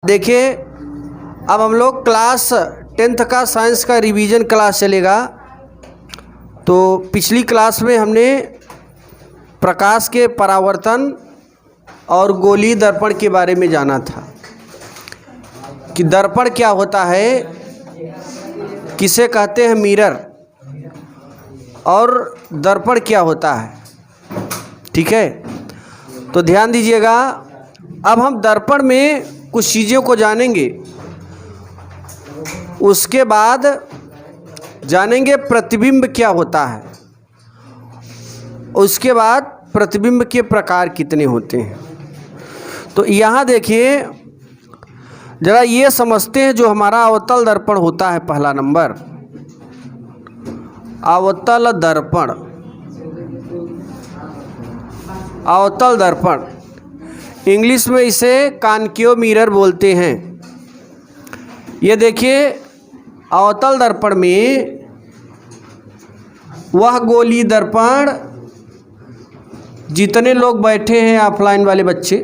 देखिए, अब हम लोग क्लास 10th का साइंस का रिवीजन क्लास चलेगा। तो पिछली क्लास में हमने प्रकाश के परावर्तन और गोलीय दर्पण के बारे में जाना था कि दर्पण क्या होता है, किसे कहते हैं मिरर, और दर्पण क्या होता है। ठीक है, तो ध्यान दीजिएगा। अब हम दर्पण में कुछ चीज़ों को जानेंगे, उसके बाद जानेंगे प्रतिबिंब क्या होता है, उसके बाद प्रतिबिंब के प्रकार कितने होते हैं। तो यहाँ देखिए ज़रा, ये समझते हैं जो हमारा अवतल दर्पण होता है। पहला नंबर अवतल दर्पण। अवतल दर्पण इंग्लिश में इसे कॉन्केव मिरर बोलते हैं। ये देखिए, अवतल दर्पण में वह गोलीय दर्पण, जितने लोग बैठे हैं ऑफलाइन वाले बच्चे,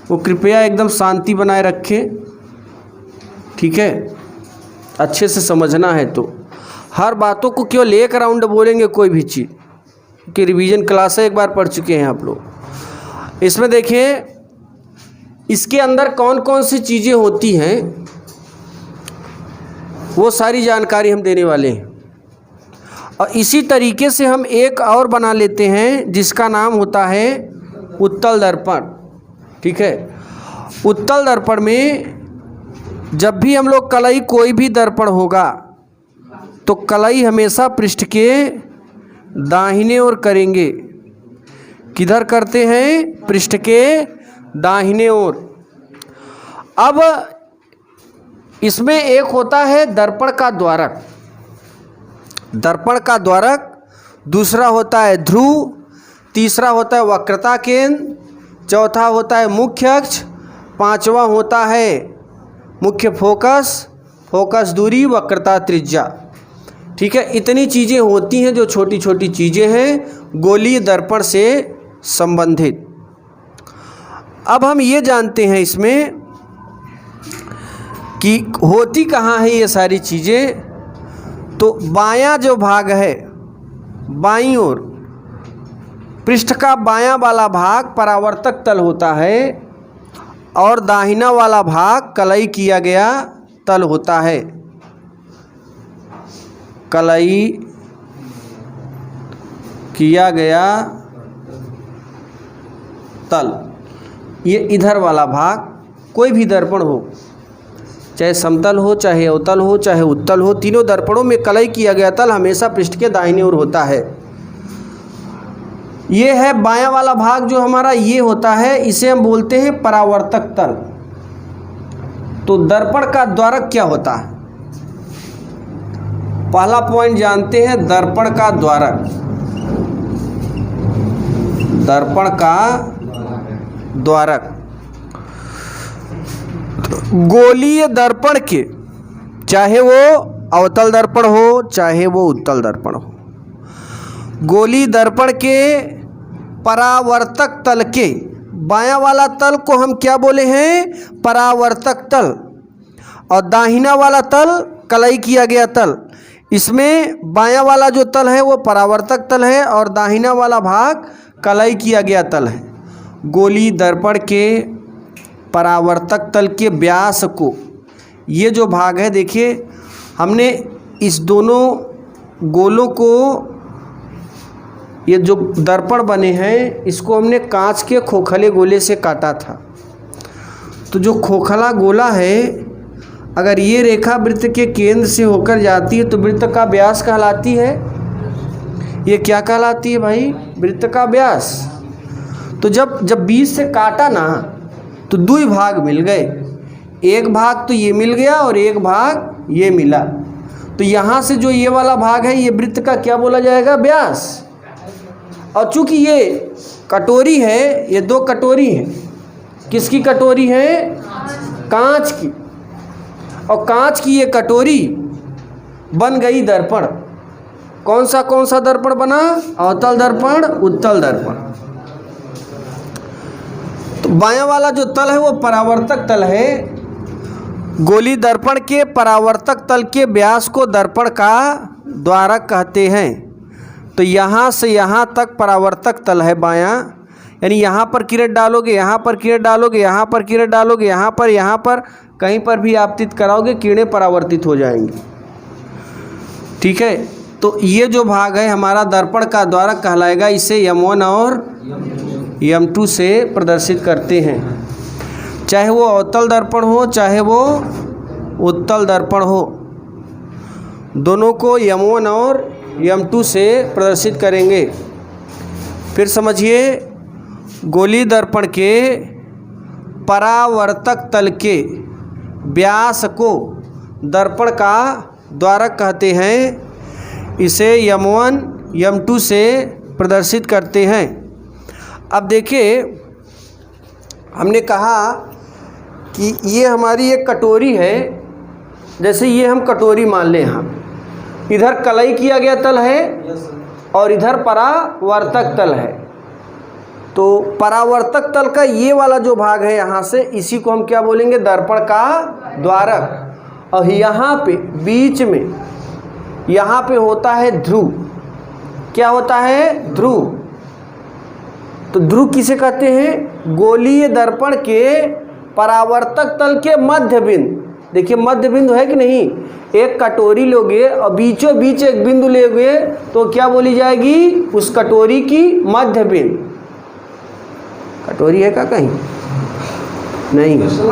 वो कृपया एकदम शांति बनाए रखें। ठीक है, अच्छे से समझना है। तो हर बातों को केवल एक राउंड बोलेंगे, कोई भी चीज़ की रिवीजन क्लास एक बार पढ़ चुके हैं आप लोग। इसमें देखिए, इसके अंदर कौन कौन सी चीज़ें होती हैं, वो सारी जानकारी हम देने वाले हैं। और इसी तरीके से हम एक और बना लेते हैं जिसका नाम होता है उत्तल दर्पण। ठीक है, उत्तल दर्पण में जब भी हम लोग कलई, कोई भी दर्पण होगा तो कलई हमेशा पृष्ठ के दाहिने ओर करेंगे। किधर करते हैं? पृष्ठ के दाहिने ओर। अब इसमें एक होता है दर्पण का द्वारक। दर्पण का द्वारक, दूसरा होता है ध्रुव, तीसरा होता है वक्रता केंद्र, चौथा होता है मुख्य अक्ष, पांचवा होता है मुख्य फोकस, फोकस दूरी, वक्रता त्रिज्या। ठीक है, इतनी चीज़ें होती हैं जो छोटी छोटी चीज़ें हैं गोलीय दर्पण से संबंधित। अब हम ये जानते हैं इसमें कि होती कहाँ है ये सारी चीज़ें। तो बायां जो भाग है, बाईं ओर पृष्ठ का बायां वाला भाग परावर्तक तल होता है और दाहिना वाला भाग कलई किया गया तल होता है। कलई किया गया तल, ये इधर वाला भाग, कोई भी दर्पण हो, चाहे समतल हो, चाहे अवतल हो, चाहे उत्तल हो, तीनों दर्पणों में कलई किया गया तल हमेशा पृष्ठ के दाहिने ओर होता है। ये है बायां वाला भाग जो हमारा ये होता है, इसे हम बोलते हैं परावर्तक तल। तो दर्पण का द्वारक क्या होता है? पहला पॉइंट जानते हैं, दर्पण का द्वारक। दर्पण का द्वारक गोलीय दर्पण के, चाहे वो अवतल दर्पण हो चाहे वो उत्तल दर्पण हो, गोलीय दर्पण के परावर्तक तल के बायां वाला तल को हम क्या बोले हैं? परावर्तक तल। और दाहिना वाला तल कलई किया गया तल। इसमें बायां वाला जो तल है वो परावर्तक तल है और दाहिना वाला भाग कलई किया गया तल है। गोलीय दर्पण के परावर्तक तल के व्यास को, ये जो भाग है, देखिए हमने इस दोनों गोलों को, ये जो दर्पण बने हैं इसको हमने कांच के खोखले गोले से काटा था। तो जो खोखला गोला है, अगर ये रेखा वृत्त के केंद्र से होकर जाती है तो वृत्त का व्यास कहलाती है। ये क्या कहलाती है भाई? वृत्त का व्यास। तो जब बीच से काटा ना तो दो भाग मिल गए, एक भाग तो ये मिल गया और एक भाग ये मिला। तो यहाँ से जो ये वाला भाग है ये वृत्त का क्या बोला जाएगा? व्यास। और चूंकि ये कटोरी है, ये दो कटोरी हैं, किसकी कटोरी है? कांच की। और कांच की ये कटोरी बन गई दर्पण। कौन सा दर्पण बना? अवतल दर्पण, उत्तल दर्पण। तो बायां वाला जो तल है वो परावर्तक तल है गोली दर्पण के परावर्तक तल के व्यास को दर्पण का द्वारक कहते हैं। तो यहाँ से यहाँ तक परावर्तक तल है बायां, यानी यहाँ पर किरण डालोगे, यहाँ पर किरण डालोगे, यहाँ पर किरण डालोगे, यहाँ पर कहीं पर भी आपतित कराओगे, किरणें परावर्तित हो जाएंगी। ठीक है, तो ये जो भाग है हमारा दर्पण का द्वारक कहलाएगा। इसे M1 और M2 से प्रदर्शित करते हैं, चाहे वो अवतल दर्पण हो चाहे वो उत्तल दर्पण हो, दोनों को M1 और M2 से प्रदर्शित करेंगे। फिर समझिए, गोली दर्पण के परावर्तक तल के व्यास को दर्पण का द्वारक कहते हैं। इसे M1 M2 से प्रदर्शित करते हैं। अब देखिए, हमने कहा कि ये हमारी एक कटोरी है। जैसे ये हम कटोरी मान लें, यहाँ इधर कलई किया गया तल है और इधर परावर्तक तल है। तो परावर्तक तल का ये वाला जो भाग है यहाँ से, इसी को हम क्या बोलेंगे? दर्पण का द्वारक। और यहाँ पे बीच में यहाँ पे होता है ध्रुव। क्या होता है? ध्रुव। तो ध्रुव किसे कहते हैं? गोलीय दर्पण के परावर्तक तल के मध्य बिंदु। देखिए मध्य बिंदु है कि नहीं? एक कटोरी लोगे और बीचों बीच एक बिंदु लोगे तो क्या बोली जाएगी? उस कटोरी की मध्य बिंदु। कटोरी है का कहीं? नहीं है सर।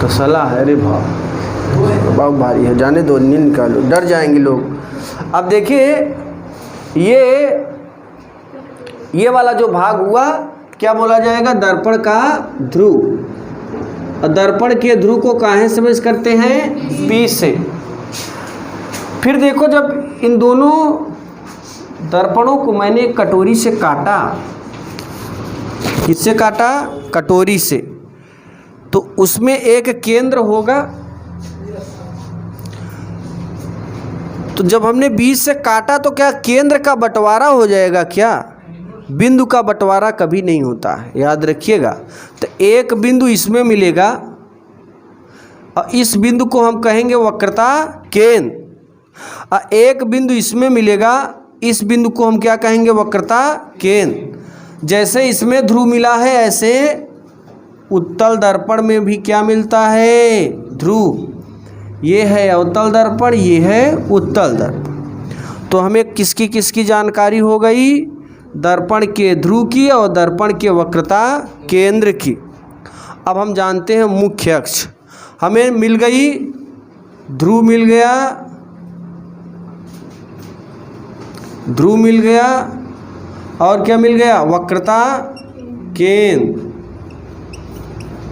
तसला है। अरे बहुत भारी है, जाने दो, नहीं निकालो, डर जाएंगे लोग। अब देखिए, ये वाला जो भाग हुआ क्या बोला जाएगा? दर्पण का ध्रुव। और दर्पण के ध्रुव को काहे से मेज करते हैं? P से। फिर देखो, जब इन दोनों दर्पणों को मैंने एक कटोरी से काटा, किससे काटा? कटोरी से, तो उसमें एक केंद्र होगा। तो जब हमने बीच से काटा तो क्या केंद्र का बंटवारा हो जाएगा? क्या बिंदु का बंटवारा कभी नहीं होता है, याद रखिएगा। तो एक बिंदु इसमें मिलेगा और इस बिंदु को हम कहेंगे वक्रता केंद्र, और एक बिंदु इसमें मिलेगा, इस बिंदु को हम क्या कहेंगे? वक्रता केंद्र। जैसे इसमें ध्रुव मिला है, ऐसे उत्तल दर्पण में भी क्या मिलता है? ध्रुव। ये है अवतल दर्पण, ये है उत्तल दर्पण। तो हमें किसकी किसकी जानकारी हो गई? दर्पण के ध्रुव की और दर्पण के वक्रता केंद्र की। अब हम जानते हैं मुख्य अक्ष। हमें मिल गई, ध्रुव मिल गया, ध्रुव मिल गया, और क्या मिल गया? वक्रता केंद्र।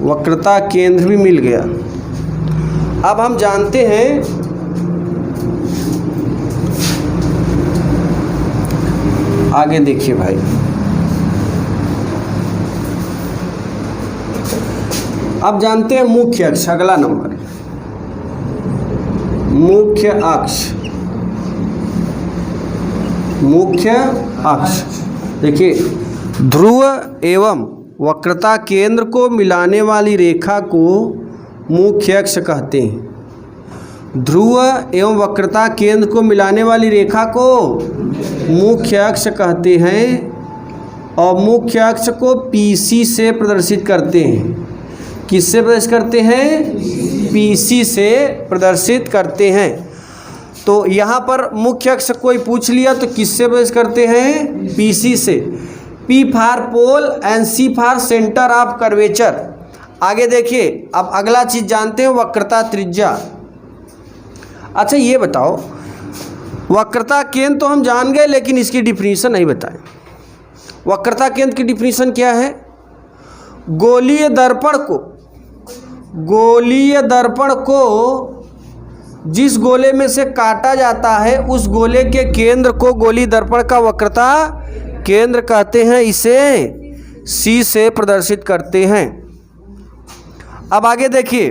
वक्रता केंद्र भी मिल गया। अब हम जानते हैं आगे, देखिए भाई, अब जानते हैं मुख्य अक्ष। अगला नंबर, मुख्य अक्ष। मुख्य अक्ष देखिए, ध्रुव एवं वक्रता केंद्र को मिलाने वाली रेखा को मुख्य अक्ष कहते हैं। ध्रुव एवं वक्रता केंद्र को मिलाने वाली रेखा को मुख्य अक्ष कहते हैं, और मुख्य अक्ष को PC से प्रदर्शित करते हैं। किससे प्रदर्शित करते हैं? PC से प्रदर्शित करते हैं। तो यहाँ पर मुख्य अक्ष कोई पूछ लिया तो किससे प्रदर्शित करते हैं? PC से। P for pole and C for centre of curvature. आगे देखिए, अब अगला चीज जानते हैं, वक्रता त्रिज्या। अच्छा ये बताओ, वक्रता केंद्र तो हम जान गए, लेकिन इसकी डिफिनीशन नहीं बताए। वक्रता केंद्र की डिफिनीशन क्या है? गोलीय दर्पण को जिस गोले में से काटा जाता है उस गोले के केंद्र को गोली दर्पण का वक्रता केंद्र कहते हैं। इसे C से प्रदर्शित करते हैं। अब आगे देखिए,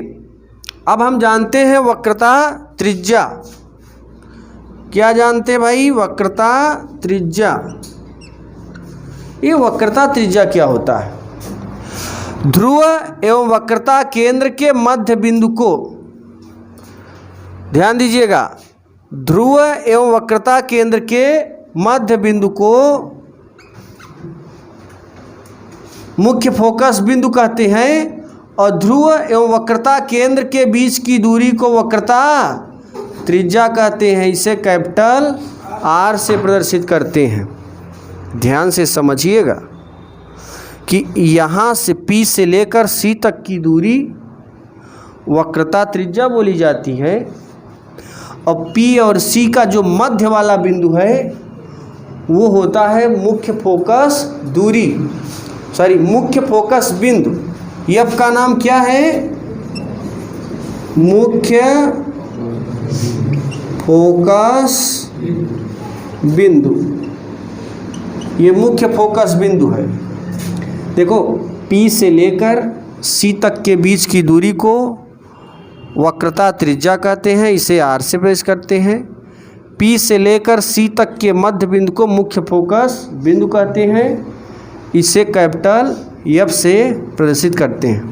अब हम जानते हैं वक्रता त्रिज्या। क्या जानते हैं भाई? वक्रता त्रिज्या। ये वक्रता त्रिज्या क्या होता है? ध्रुव एवं वक्रता केंद्र के मध्य बिंदु को, ध्यान दीजिएगा, ध्रुव एवं वक्रता केंद्र के मध्य बिंदु को मुख्य फोकस बिंदु कहते हैं और ध्रुव एवं वक्रता केंद्र के बीच की दूरी को वक्रता त्रिज्या कहते हैं। इसे कैपिटल आर से प्रदर्शित करते हैं। ध्यान से समझिएगा कि यहाँ से P से लेकर C तक की दूरी वक्रता त्रिज्या बोली जाती है और P और C का जो मध्य वाला बिंदु है वो होता है मुख्य फोकस दूरी, मुख्य फोकस बिंदु। F का नाम क्या है? मुख्य फोकस बिंदु। ये मुख्य फोकस बिंदु है। देखो, P से लेकर C तक के बीच की दूरी को वक्रता त्रिज्या कहते हैं। इसे R से प्रदर्शित करते हैं। P से लेकर C तक के मध्य बिंदु को मुख्य फोकस बिंदु कहते हैं। इसे कैपिटल F से प्रदर्शित करते हैं।